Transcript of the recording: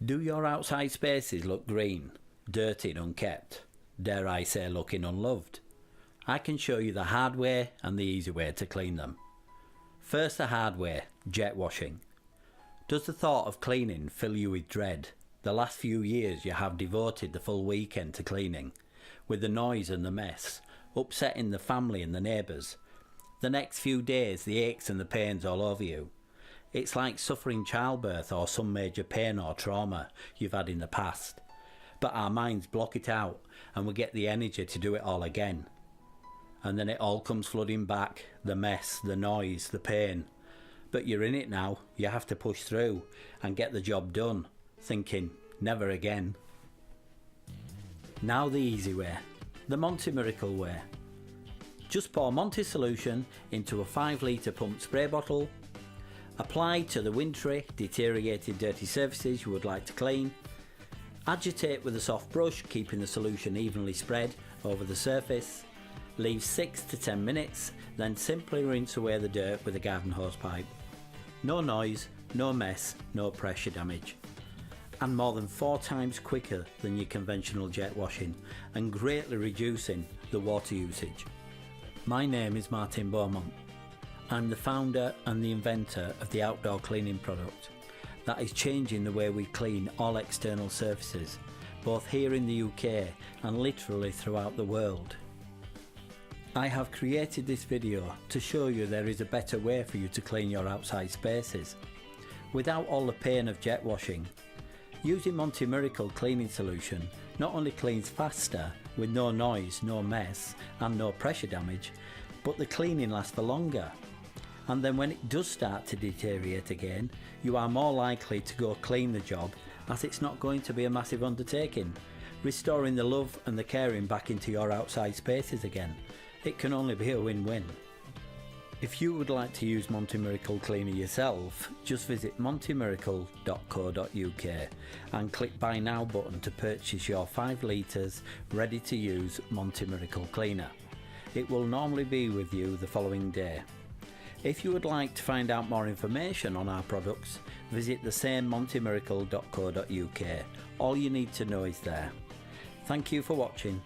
Do your outside spaces look green, dirty and unkept? Dare I say looking unloved? I can show you the hard way and the easy way to clean them. First, the hard way, jet washing. Does the thought of cleaning fill you with dread? The last few years you have devoted the full weekend to cleaning, with the noise and the mess, upsetting the family and the neighbours. The next few days the aches and the pains all over you. It's like suffering childbirth or some major pain or trauma you've had in the past. But our minds block it out and we get the energy to do it all again. And then it all comes flooding back, the mess, the noise, the pain. But you're in it now, you have to push through and get the job done, thinking, never again. Now the easy way, the Monty Miracle way. Just pour Monty solution into a 5 litre pump spray bottle. Apply to the wintry, deteriorated dirty surfaces you would like to clean. Agitate with a soft brush, keeping the solution evenly spread over the surface. Leave 6 to 10 minutes, then simply rinse away the dirt with a garden hose pipe. No noise, no mess, no pressure damage. And more than 4 times quicker than your conventional jet washing, and greatly reducing the water usage. My name is Martin Beaumont. I'm the founder and the inventor of the outdoor cleaning product that is changing the way we clean all external surfaces, both here in the UK and literally throughout the world. I have created this video to show you there is a better way for you to clean your outside spaces, without all the pain of jet washing. Using Monty Miracle cleaning solution not only cleans faster with no noise, no mess and no pressure damage, but the cleaning lasts for longer. And then when it does start to deteriorate again, you are more likely to go clean the job, as it's not going to be a massive undertaking, restoring the love and the caring back into your outside spaces again. It can only be a win-win. If you would like to use Monty Miracle Cleaner yourself, just visit montymiracle.co.uk and click Buy Now button to purchase your 5 litres ready to use Monty Miracle Cleaner. It will normally be with you the following day. If you would like to find out more information on our products, visit the same montymiracle.co.uk. All you need to know is there. Thank you for watching.